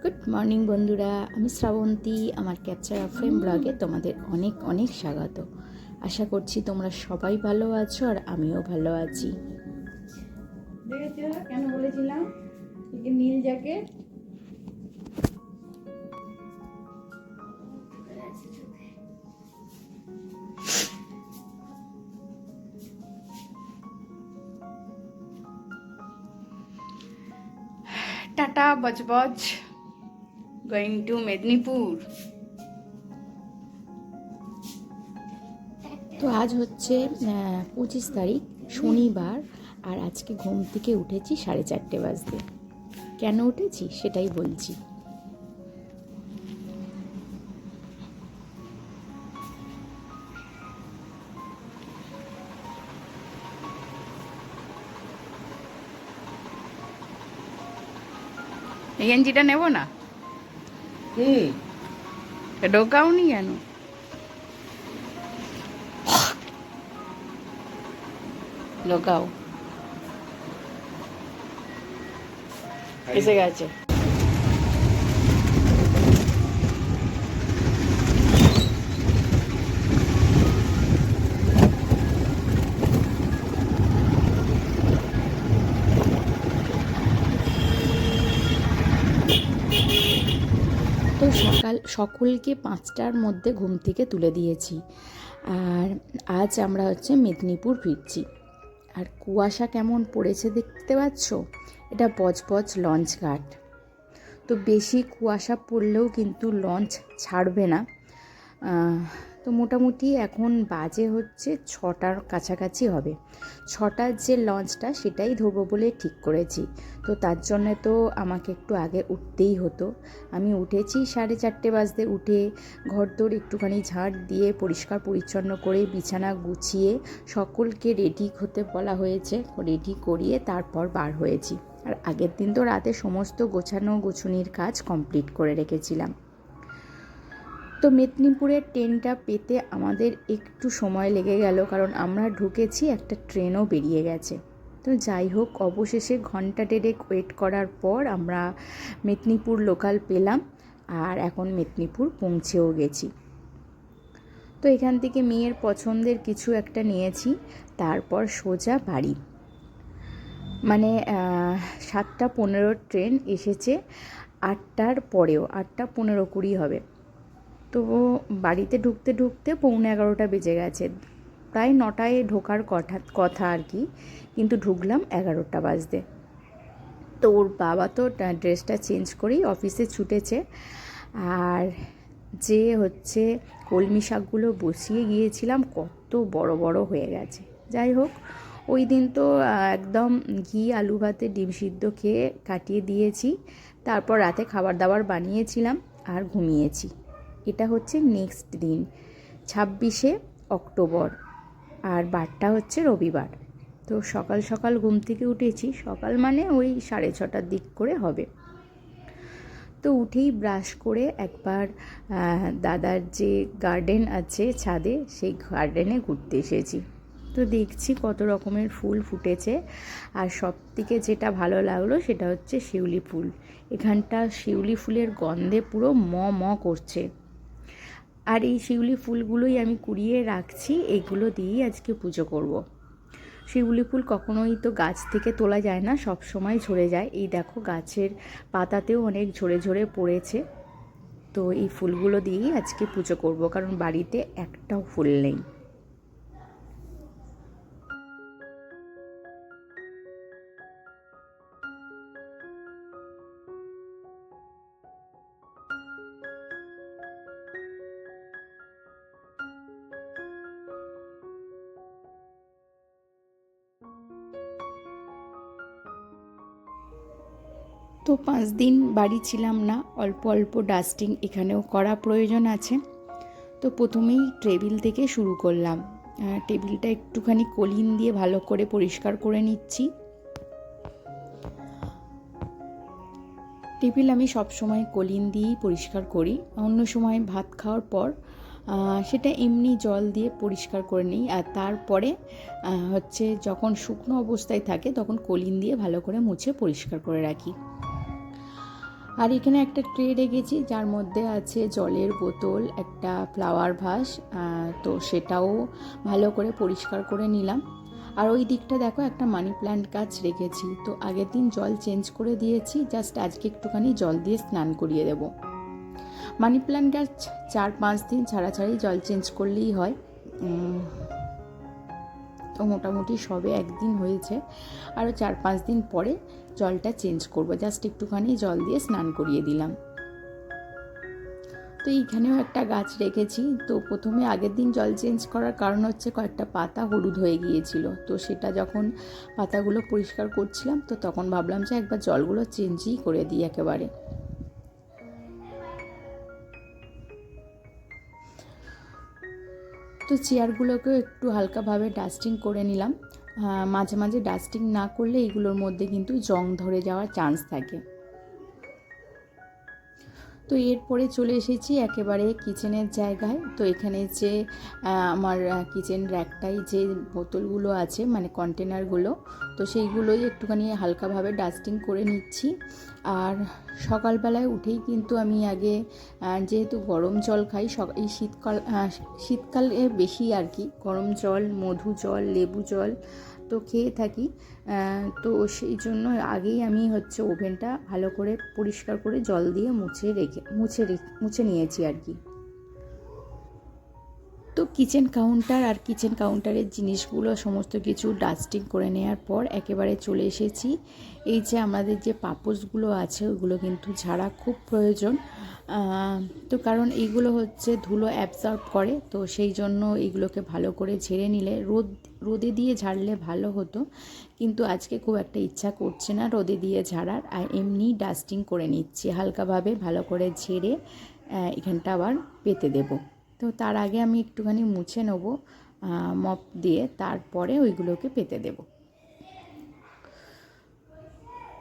Good morning বন্ধুরা, আমি শ্রাবন্তী। আমার ক্যাপচার অফ ফ্রেম ব্লগে তোমাদের অনেক অনেক স্বাগত। আশা করছি তোমরা সবাই ভালো আছো আর আমিও ভালো আছি। দেখেছো কেন বলেছিলাম নীল jacket? Ta-ta Budge Budge, going to Medinipur. তো আজ হচ্ছে 25 তারিখ, শনিবার। আর আজকে ঘুম থেকে উঠেছি 4:30 বাজতে। কেন উঠেছি সেটাই বলছি। এই গেঞ্জিটা নেব না, ঢোকাও নি কেন? ঢোকাও, এসে গেছে। তো সকলকে 5টার মধ্যে ঘুম থেকে তুলে দিয়েছি। আর আজ আমরা হচ্ছে মেদিনীপুর ফিরছি। আর কুয়াশা কেমন পড়েছে দেখতে পাচ্ছ? এটা বজবজ লঞ্চ ঘাট। তো বেশি কুয়াশা পড়লেও কিন্তু লঞ্চ ছাড়বে না। তো মোটামুটি এখন বাজে হচ্ছে 6টার কাছাকাছি হবে। 6টার যে লঞ্চটা সেটাই ধরবো বলে ঠিক করেছি। তো তার জন্যে তো আমাকে একটু আগে উঠতেই হতো। আমি উঠেছি 4:30 বাজতে। উঠে ঘরদোর একটুখানি ঝাড় দিয়ে পরিষ্কার পরিচ্ছন্ন করে বিছানা গুছিয়ে সকলকে রেডি হতে বলা হয়েছে, রেডি করিয়ে তারপর বার হয়েছি। আর আগের দিন তো রাতে সমস্ত গোছানির কাজ কমপ্লিট করে রেখেছিলাম। তো মেদিনীপুরের ট্রেনটা পেতে আমাদের একটু সময় লেগে গেল, কারণ আমরা ঢুকেছি, একটা ট্রেনও বেরিয়ে গেছে। তো যাই হোক, অবশেষে ঘন্টা দেড়েক ওয়েট করার পর আমরা মেদিনীপুর লোকাল পেলাম। আর এখন মেদিনীপুর পৌঁছেও গেছি। তো এখান থেকে মেয়ের পছন্দের কিছু একটা নিয়েছি, তারপর সোজা বাড়ি। মানে 7:15 ট্রেন এসেছে, 8টার পরেও 8:15-20 হবে। তো বাড়িতে ঢুকতে ঢুকতে 11:45 বেজে গেছে। প্রায় 9টায় ঢোকার কথা আর কি, কিন্তু ঢুকলাম 11টা বাজতে। তো ওর বাবা তো ড্রেসটা চেঞ্জ করেই অফিসে ছুটেছে। আর যে হচ্ছে কলমি শাকগুলো বসিয়ে গিয়েছিলাম, কত বড় বড় হয়ে গেছে। যাই হোক, ওই দিন তো একদম ঘি আলু ভাতে ডিম সিদ্ধ খেয়ে কাটিয়ে দিয়েছি। তারপর রাতে খাবার দাবার বানিয়েছিলাম আর ঘুমিয়েছি। এটা হচ্ছে নেক্সট দিন, 26শে অক্টোবর, আর বারটা হচ্ছে রবিবার। তো সকাল সকাল ঘুম থেকে উঠেছি, সকাল মানে ওই 6:30টার দিক করে হবে। তো উঠেই ব্রাশ করে একবার দাদার যে গার্ডেন আছে ছাদে, সেই গার্ডেনে ঘুরতে এসেছি। তো দেখছি কত রকমের ফুল ফুটেছে। আর সব থেকে যেটা ভালো লাগলো সেটা হচ্ছে শিউলি ফুল। এখানটা শিউলি ফুলের গন্ধে পুরো ম করছে। আর এই শিউলি ফুলগুলোই আমি কুড়িয়ে রাখছি, এগুলো দিয়েই আজকে পুজো করব। শিউলি ফুল কখনোই তো গাছ থেকে তোলা যায় না, সব সময় ঝরে যায়। এই দেখো, গাছের পাতাতেও অনেক ঝরে ঝরে পড়েছে। তো এই ফুলগুলো দিয়েই আজকে পুজো করব, কারণ বাড়িতে একটাও ফুল নেই। তো 5 দিন বাড়ি ছিলাম না, অল্প অল্প ডাস্টিং এখানেও করা প্রয়োজন আছে। তো প্রথমেই টেবিল থেকে শুরু করলাম। টেবিলটা একটুখানি কলিন দিয়ে ভালো করে পরিষ্কার করে নিচ্ছি। টেবিল আমি সব সময় কলিন দিয়েই পরিষ্কার করি। অন্য সময় ভাত খাওয়ার পর সেটা এমনি জল দিয়ে পরিষ্কার করে নিই। আর তারপরে হচ্ছে যখন শুকনো অবস্থায় থাকে তখন কলিন দিয়ে ভালো করে মুছে পরিষ্কার করে রাখি। আর এখানে একটা ট্রে রেখেছি যার মধ্যে আছে জলের বোতল, একটা ফ্লাওয়ার ভাস, তো সেটাও ভালো করে পরিষ্কার করে নিলাম। আর ওই দিকটা দেখো একটা মানি প্ল্যান্ট গাছ রেখেছি, তো আগের দিন জল চেঞ্জ করে দিয়েছি, জাস্ট আজকে একটুখানি জল দিয়ে স্নান করিয়ে দেব। মানি প্ল্যান্ট গাছ 4-5 দিন ছাড়া ছাড়াই জল চেঞ্জ করলেই হয়। তো মোটামুটি সবে একদিন হয়েছে, আরও 4-5 দিন পরে জলটা চেঞ্জ করব, জাস্ট একটুখানি জল দিয়ে স্নান করিয়ে দিলাম। তো এইখানেও একটা গাছ রেখেছি, তো প্রথমে আগের দিন জল চেঞ্জ করার কারণ হচ্ছে কয়েকটা পাতা হলুদ হয়ে গিয়েছিল, তো সেটা যখন পাতাগুলো পরিষ্কার করছিলাম তো তখন ভাবলাম যে একবার জলগুলো চেঞ্জই করে দিই একেবারে। তো চেয়ারগুলোকেও একটু হালকাভাবে ডাস্টিং করে নিলাম। মাঝে মাঝে ডাস্টিং না করলে এগুলোর মধ্যে কিন্তু জং ধরে যাওয়ার চান্স থাকে। তো এরপরে চলে এসেছি একেবারে কিচেনের জায়গায়। তো এখানে যে আমার কিচেন র্যাকটাই যে বোতলগুলো আছে মানে কন্টেনারগুলো, তো সেইগুলোই একটুখানি হালকাভাবে ডাস্টিং করে নিচ্ছি। আর সকালবেলায় উঠেই কিন্তু আমি আগে যেহেতু গরম জল খাই, এই শীতকালে বেশি আর কি, গরম জল, মধু জল, লেবু জল তো খেয়ে থাকি। তো সেই জন্য আগেই আমি ওভেনটা ভালো করে পরিষ্কার করে জল দিয়ে মুছে নিয়েছি আর কি। তো কিচেন কাউন্টারের জিনিসগুলো সমস্ত কিছু ডাস্টিং করে নেওয়ার পর একেবারে চলে এসেছি এই যে আমাদের যে পাপোশগুলো আছে ওগুলো কিন্তু ঝাড়া খুব প্রয়োজন। তো কারণ এইগুলো ধুলো অ্যাবজর্ব করে, তো সেই জন্য এইগুলোকে ভালো করে ঝেড়ে নিলে রোদে দিয়ে ঝাড়লে ভালো হতো, কিন্তু আজকে খুব একটা ইচ্ছা করছে না রোদে দিয়ে ঝাড়ার, আর এমনি ডাস্টিং করে নিচ্ছি হালকাভাবে, ভালো করে ঝেড়ে এখানটা আবার পেতে দেবো। তো তার আগে আমি একটুখানি মুছে নেব মপ দিয়ে, তারপরে ওইগুলোকে পেতে দেব।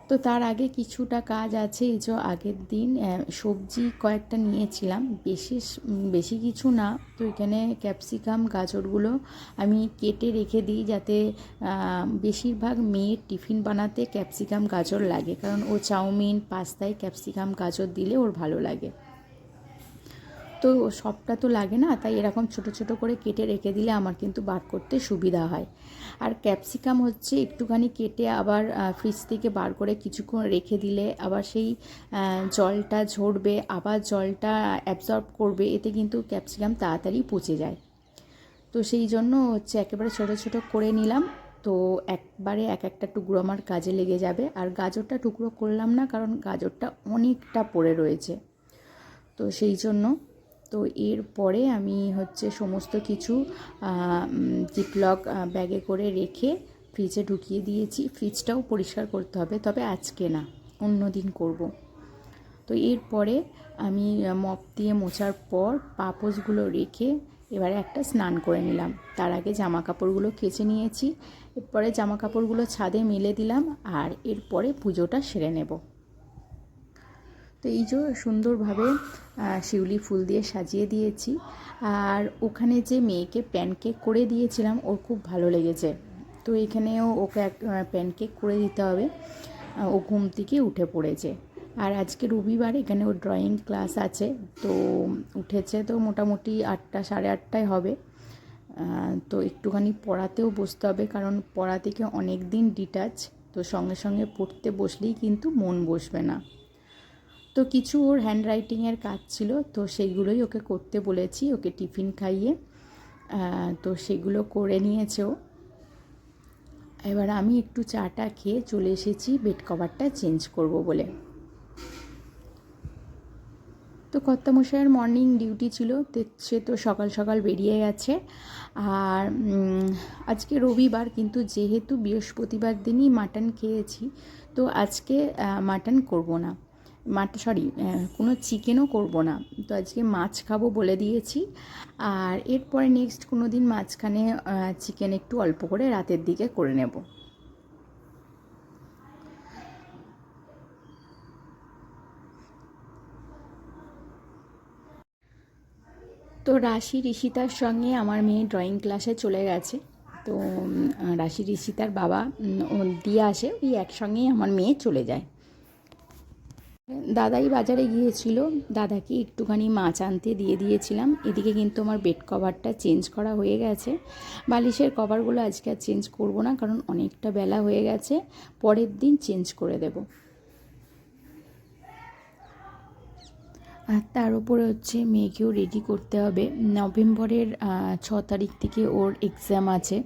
তো তার আগে কিছুটা কাজ আছে। এই যে আগের দিন সবজি কয়েকটা নিয়েছিলাম, বেশি কিছু না। তো এখানে ক্যাপসিকাম, গাজরগুলো আমি কেটে রেখে দিই, যাতে বেশিরভাগ মেয়ের টিফিন বানাতে ক্যাপসিকাম গাজর লাগে, কারণ ও চাউমিন, পাস্তায় ক্যাপসিকাম গাজর দিলে ওর ভালো লাগে। তো সবটা তো লাগে না, তাই এরকম ছোট ছোট করে কেটে রেখে দিলে আমার কিন্তু বার করতে সুবিধা হয়। আর ক্যাপসিকাম একটুখানি কেটে আবার ফ্রিজ থেকে বার করে কিছুক্ষণ রেখে দিলে আবার সেই জলটা ঝরবে, আবার জলটা অ্যাবজর্ব করবে, এতে কিন্তু ক্যাপসিকাম তাড়াতাড়ি পচে যায়। তো সেই জন্য একেবারে ছোট ছোট করে নিলাম। তো একবারে এক একটা টুকরো আমার কাজে লেগে যাবে। আর গাজরটা টুকরো করলাম না, কারণ গাজরটা অনেকটা পড়ে রয়েছে, তো সেই জন্য। তো এরপরে আমি সমস্ত কিছু জিপলক ব্যাগে করে রেখে ফ্রিজে ঢুকিয়ে দিয়েছি। ফ্রিজটাও পরিষ্কার করতে হবে, তবে আজকে না, অন্য দিন করব। তো এরপরে আমি মপ দিয়ে মোছার পর পাপোশগুলো রেখে এবারে একটা স্নান করে নিলাম। তার আগে জামা কাপড়গুলো কেচে নিয়েছি, এরপরে জামা কাপড়গুলো ছাদে মেলে দিলাম, আর এরপরে পুজোটা সেরে নেব। তো এই যে সুন্দরভাবে শিউলি ফুল দিয়ে সাজিয়ে দিয়েছি। আর ওখানে যে মেয়েকে প্যানকেক করে দিয়েছিলাম ওর খুব ভালো লেগেছে, তো এখানেও ওকে প্যানকেক করে দিতে হবে। ও ঘুম থেকে উঠে পড়েছে। আর আজকে রবিবার, এখানে ওর ড্রয়িং ক্লাস আছে, তো উঠেছে তো মোটামুটি 8টা, সাড়ে 8টায় হবে। তো একটুখানি পড়াতেও বসতে হবে, কারণ পড়া থেকে অনেক দিন ডিটাচ, তো সঙ্গে সঙ্গে পড়তে বসলেই কিন্তু মন বসবে না। তো কিছু ওর হ্যান্ডরাইটিংয়ের কাজ ছিল, তো সেইগুলোই ওকে করতে বলেছি, ওকে টিফিন খাইয়ে। তো সেগুলো করে নিয়েছে ও। এবার আমি একটু চাটা খেয়ে চলে এসেছি বেড কভারটা চেঞ্জ করব বলে। তো কর্তামশাইয়ের মর্নিং ডিউটি ছিল, সে তো সকাল সকাল বেরিয়ে গেছে। আর আজকে রবিবার, কিন্তু যেহেতু বৃহস্পতিবার দিনই মাটন খেয়েছি, তো আজকে মাটন করব না, কোনো চিকেনও করব না। তো আজকে মাছ খাবো বলে দিয়েছি। আর এরপরে নেক্সট কোনো দিন মাঝখানে চিকেন একটু অল্প করে রাতের দিকে করে নেব। তো রাশি ঋষিতার সঙ্গে আমার মেয়ে ড্রয়িং ক্লাসে চলে গেছে। তো রাশি ঋষিতার বাবা দিয়ে আসে, ওই একসঙ্গেই আমার মেয়ে চলে যায়। দাদাই বাজারে গিয়েছিল, দাদাকে একটুখানি মাছ আনতে দিয়ে দিয়েছিলাম। এদিকে কিন্তু আমার বেড কভারটা চেঞ্জ করা হয়ে গেছে। বালিশের কভারগুলো আজকে আর চেঞ্জ করব না, কারণ অনেকটা বেলা হয়ে গেছে, পরের দিন চেঞ্জ করে দেব। আর তার উপরে হচ্ছে মেয়েকেও রেডি করতে হবে। নভেম্বরের 6 তারিখ থেকে ওর এক্সাম আছে,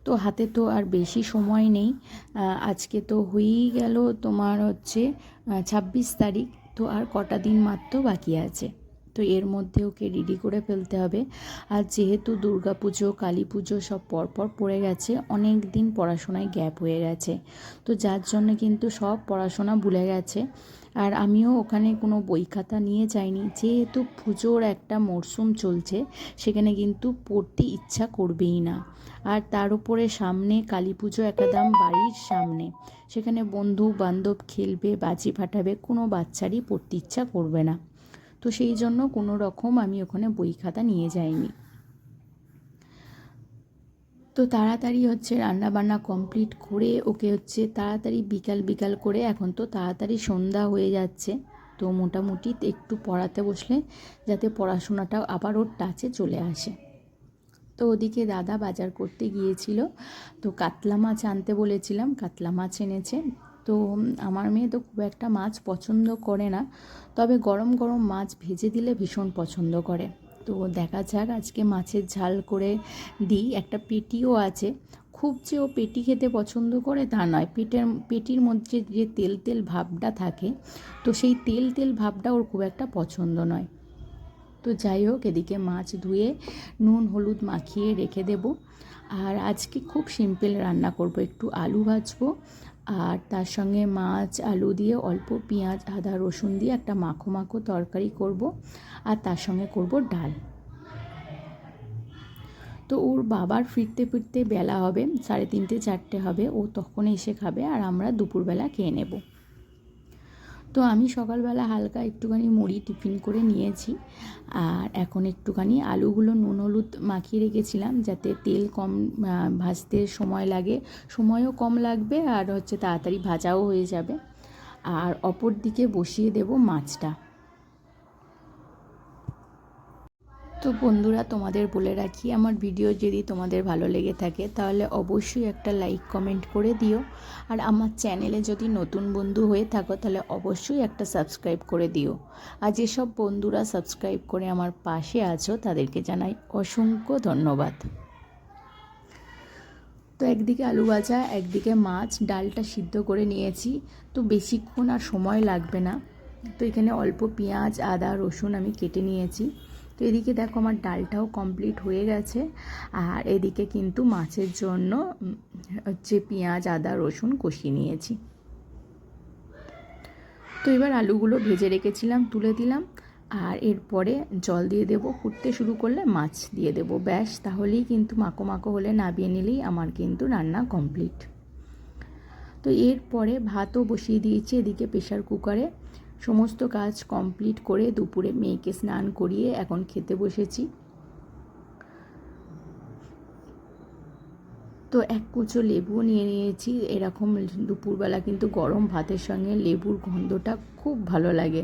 তো হাতে তো আর বেশি সময় নেই। আজকে তো হয়েই গেল তোমার হচ্ছে 26 তারিখ, তো আর কটা দিন মাত্র বাকি আছে। তো এর মধ্যে ওকে রেডি করে ফেলতে হবে। আর যেহেতু দুর্গা পুজো, কালী পুজো সব পরপর পড়ে গেছে, অনেক দিন পড়াশোনায় গ্যাপ হয়ে গেছে, তো যার জন্য কিন্তু সব পড়াশোনা ভুলে গেছে। আর আমিও ওখানে কোনো বই খাতা নিয়ে যাইনি, যেহেতু পুজোর একটা মরশুম চলছে, সেখানে কিন্তু পড়তে ইচ্ছা করবেই না। আর তার উপরে সামনে কালী পুজো একদম বাড়ির সামনে, সেখানে বন্ধু বান্ধব খেলবে, বাজি ফাটাবে, কোনো বাচ্চারই পড়তে ইচ্ছা করবে না। তো সেই জন্য কোনো রকম আমি ওখানে বই খাতা নিয়ে যাইনি। তো তাড়াতাড়ি হচ্ছে রান্নাবান্না কমপ্লিট করে ওকে হচ্ছে তাড়াতাড়ি বিকাল বিকাল করে, এখন তো তাড়াতাড়ি সন্ধ্যা হয়ে যাচ্ছে, তো মোটামুটি একটু পড়াতে বসলে যাতে পড়াশোনাটাও আবার ওর টাচে চলে আসে। তো ওদিকে দাদা বাজার করতে গিয়েছিল, তো কাতলা মাছ আনতে বলেছিলাম, কাতলা মাছ এনেছে। তো আমার মেয়ে তো খুব একটা মাছ পছন্দ করে না, তবে গরম গরম মাছ ভেজে দিলে ভীষণ পছন্দ করে। তো দেখা যাক আজকে মাছের ঝাল করে দিই। একটা পেটিও আছে, খুব যে ও পেটি খেতে পছন্দ করে তা নয়, পেটির মধ্যে যে তেল তেল ভাবটা থাকে, তো সেই তেল তেল ভাবটা ওর খুব একটা পছন্দ নয়। তো যাই হোক, এদিকে মাছ ধুয়ে নুন হলুদ মাখিয়ে রেখে দেব। আর আজকে খুব সিম্পল রান্না করব, একটু আলু ভাজবো, আর তার সঙ্গে মাছ আলু দিয়ে অল্প পেঁয়াজ আদা রসুন দিয়ে একটা মাখো মাখো তরকারি করব, আর তার সঙ্গে করব ডাল। তো ওর বাবার ফিরতে ফিরতে বেলা হবে, 3:30 4টে হবে, ও তখন এসে খাবে, আর আমরা দুপুরবেলা খেয়ে নেব। তো আমি সকালবেলা হালকা একটুখানি মুড়ি টিফিন করে নিয়েছি, আর এখন একটুখানি আলুগুলো নুন হলুদ মাখিয়ে রেখেছিলাম, যাতে তেল কম ভাজতে সময় লাগে, সময়ও কম লাগবে, আর হচ্ছে তাড়াতাড়ি ভাজাও হয়ে যাবে। আর অপর দিকে বসিয়ে দেব মাছটা। তো বন্ধুরা, তোমাদের বলে রাখি, আমার ভিডিও যদি তোমাদের ভালো লেগে থাকে তাহলে অবশ্যই একটা লাইক কমেন্ট করে দিও। আর আমার চ্যানেলে যদি নতুন বন্ধু হয়ে থাকো তাহলে অবশ্যই একটা সাবস্ক্রাইব করে দিও। আর যেসব বন্ধুরা সাবস্ক্রাইব করে আমার পাশে আছো তাদেরকে জানাই অসংখ্য ধন্যবাদ। তো একদিকে আলু ভাজা, একদিকে মাছ, ডালটা সিদ্ধ করে নিয়েছি, তো বেশিক্ষণ আর সময় লাগবে না। তো এখানে অল্প পেঁয়াজ আদা রসুন আমি কেটে নিয়েছি। তো এদিকে দেখো আমার ডালটাও কমপ্লিট হয়ে গেছে, আর এদিকে কিন্তু মাছের জন্য হচ্ছে পেঁয়াজ আদা রসুন কষিয়ে নিয়েছি। তো এবার আলুগুলো ভেজে রেখেছিলাম তুলে দিলাম, আর এরপরে জল দিয়ে দেবো, ফুটতে শুরু করলে মাছ দিয়ে দেবো, ব্যাস, তাহলেই কিন্তু মাখো মাখো হলে নামিয়ে নিলেই আমার কিন্তু রান্না কমপ্লিট। তো এরপরে ভাতও বসিয়ে দিয়েছি এদিকে প্রেশার কুকারে। সমস্ত কাজ কমপ্লিট করে দুপুরে মেয়েকে স্নান করিয়ে এখন খেতে বসেছি। তো এক কুচো লেবুও নিয়ে নিয়েছি, এরকম দুপুরবেলা কিন্তু গরম ভাতের সঙ্গে লেবুর গন্ধটা খুব ভালো লাগে।